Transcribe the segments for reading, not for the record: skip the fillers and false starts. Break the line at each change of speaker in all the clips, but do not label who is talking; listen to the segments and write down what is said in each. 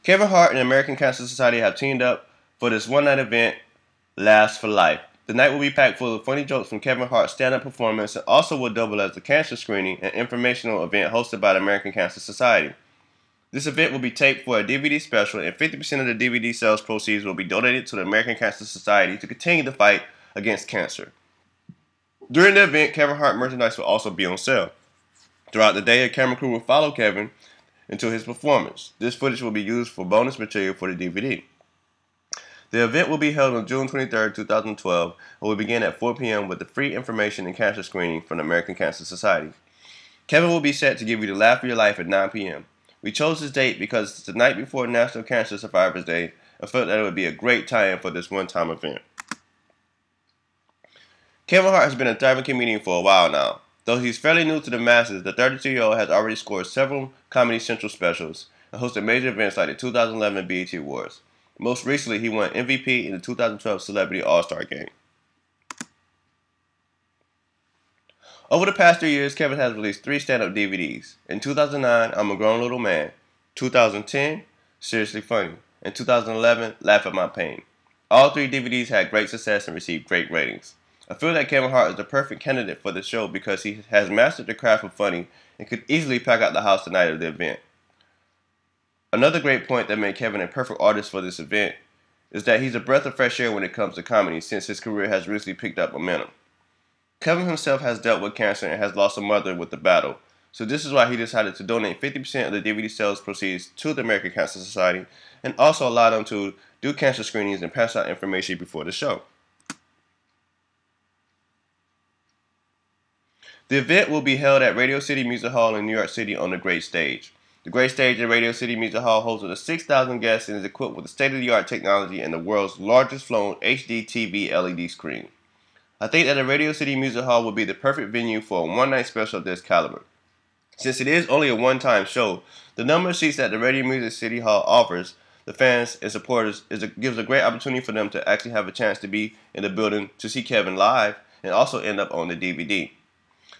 Kevin Hart and the American Cancer Society have teamed up for this one-night event, Laughs for Life. The night will be packed full of funny jokes from Kevin Hart's stand-up performance and also will double as a cancer screening and informational event hosted by the American Cancer Society. This event will be taped for a DVD special, and 50% of the DVD sales proceeds will be donated to the American Cancer Society to continue the fight against cancer. During the event, Kevin Hart merchandise will also be on sale. Throughout the day, a camera crew will follow Kevin until his performance. This footage will be used for bonus material for the DVD. The event will be held on June 23, 2012, and will begin at 4 p.m. with the free information and cancer screening from the American Cancer Society. Kevin will be set to give you the laugh of your life at 9 p.m. We chose this date because it's the night before National Cancer Survivors Day and felt that it would be a great tie-in for this one-time event. Kevin Hart has been a thriving comedian for a while now. Though he's fairly new to the masses, the 32-year-old has already scored several Comedy Central specials and hosted major events like the 2011 BET Awards. Most recently, he won MVP in the 2012 Celebrity All-Star Game. Over the past 3 years, Kevin has released 3 stand-up DVDs. In 2009, I'm a Grown Little Man. 2010, Seriously Funny. And 2011, Laugh at My Pain. All 3 DVDs had great success and received great ratings. I feel that Kevin Hart is the perfect candidate for the show because he has mastered the craft of funny and could easily pack out the house the night of the event. Another great point that made Kevin a perfect artist for this event is that he's a breath of fresh air when it comes to comedy since his career has recently picked up momentum. Kevin himself has dealt with cancer and has lost a mother with the battle, so this is why he decided to donate 50% of the DVD sales proceeds to the American Cancer Society and also allow them to do cancer screenings and pass out information before the show. The event will be held at Radio City Music Hall in New York City on the Great Stage. The Great Stage at Radio City Music Hall holds over 6,000 guests and is equipped with state-of-the-art technology and the world's largest flown HD TV LED screen. I think that the Radio City Music Hall would be the perfect venue for a one-night special of this caliber. Since it is only a one-time show, the number of seats that the Radio Music City Hall offers the fans and supporters gives a great opportunity for them to actually have a chance to be in the building to see Kevin live and also end up on the DVD.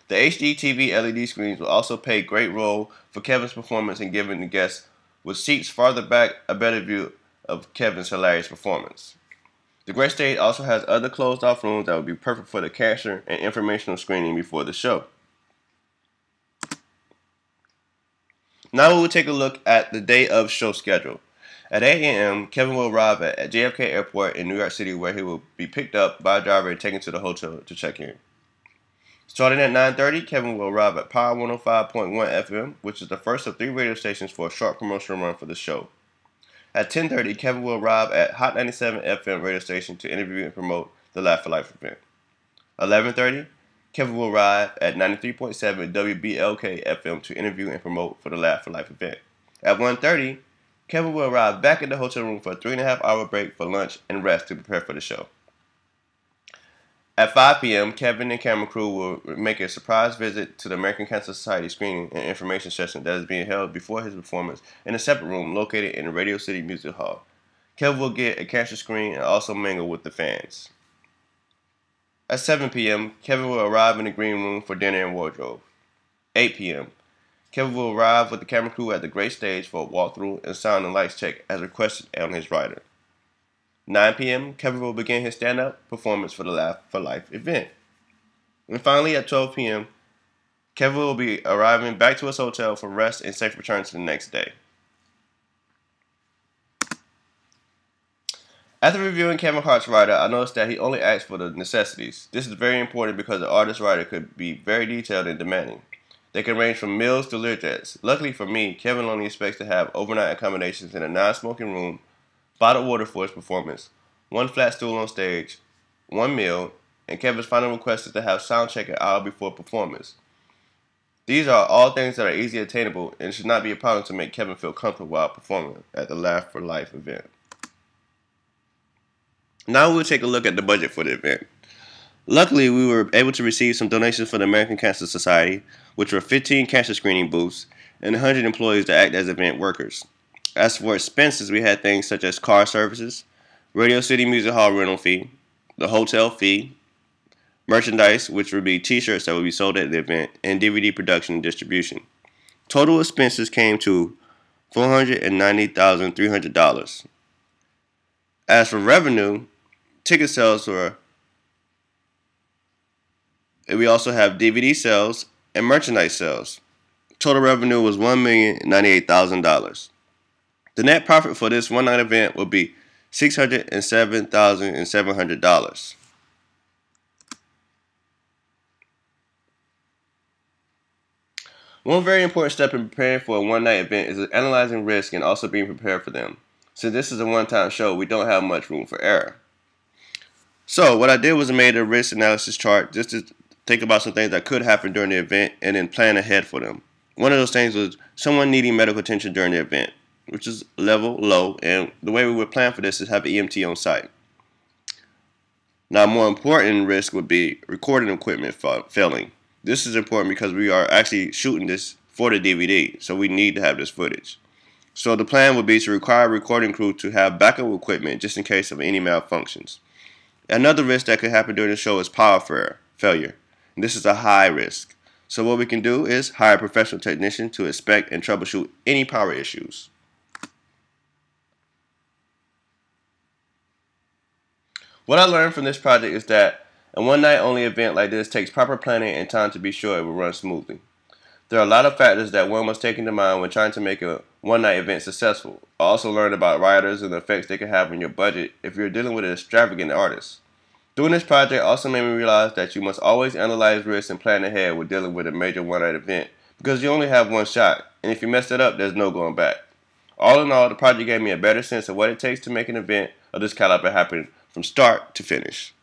The HD TV LED screens will also play a great role for Kevin's performance in giving the guests with seats farther back a better view of Kevin's hilarious performance. The Great Stage also has other closed-off rooms that would be perfect for the cancer and informational screening before the show. Now we will take a look at the day of show schedule. At 8 a.m., Kevin will arrive at JFK Airport in New York City where he will be picked up by a driver and taken to the hotel to check in. Starting at 9:30, Kevin will arrive at Power 105.1 FM, which is the first of 3 radio stations for a short promotional run for the show. At 10:30, Kevin will arrive at Hot 97 FM radio station to interview and promote the Laugh for Life event. 11:30, Kevin will arrive at 93.7 WBLK FM to interview and promote for the Laugh for Life event. At 1:30, Kevin will arrive back in the hotel room for a 3.5-hour break for lunch and rest to prepare for the show. At 5 p.m., Kevin and camera crew will make a surprise visit to the American Cancer Society screening and information session that is being held before his performance in a separate room located in the Radio City Music Hall. Kevin will get a cancer screen and also mingle with the fans. At 7 p.m., Kevin will arrive in the green room for dinner and wardrobe. 8 p.m., Kevin will arrive with the camera crew at the Great Stage for a walkthrough and sound and lights check as requested on his rider. 9 p.m., Kevin will begin his stand-up performance for the Laugh for Life event. And finally, at 12 p.m., Kevin will be arriving back to his hotel for rest and safe return to the next day. After reviewing Kevin Hart's rider, I noticed that he only asked for the necessities. This is very important because the artist's rider could be very detailed and demanding. They can range from meals to Learjets. Luckily for me, Kevin only expects to have overnight accommodations in a non-smoking room, bottled water for his performance, 1 flat stool on stage, 1 meal, and Kevin's final request is to have sound check an hour before performance. These are all things that are easily attainable and should not be a problem to make Kevin feel comfortable while performing at the Laugh for Life event. Now we'll take a look at the budget for the event. Luckily, we were able to receive some donations from the American Cancer Society, which were 15 cancer screening booths and 100 employees that act as event workers. As for expenses, we had things such as car services, Radio City Music Hall rental fee, the hotel fee, merchandise, which would be t-shirts that would be sold at the event, and DVD production and distribution. Total expenses came to $490,300. As for revenue, ticket sales were. We also have DVD sales and merchandise sales. Total revenue was $1,098,000. The net profit for this one night event will be $607,700. One very important step in preparing for a one night event is analyzing risk and also being prepared for them. Since this is a one time show, we don't have much room for error. So, what I did was I made a risk analysis chart just to think about some things that could happen during the event and then plan ahead for them. One of those things was someone needing medical attention during the event, which is level low, and the way we would plan for this is have an EMT on site. Now, more important risk would be recording equipment failing. This is important because we are actually shooting this for the DVD, so we need to have this footage. So the plan would be to require a recording crew to have backup equipment just in case of any malfunctions. Another risk that could happen during the show is power failure. And this is a high risk. So what we can do is hire a professional technician to inspect and troubleshoot any power issues. What I learned from this project is that a one-night only event like this takes proper planning and time to be sure it will run smoothly. There are a lot of factors that one must take into mind when trying to make a one-night event successful. I also learned about writers and the effects they can have on your budget if you're dealing with an extravagant artist. Doing this project also made me realize that you must always analyze risks and plan ahead when dealing with a major one-night event because you only have one shot, and if you mess it up, there's no going back. All in all, the project gave me a better sense of what it takes to make an event of this caliber happen from start to finish.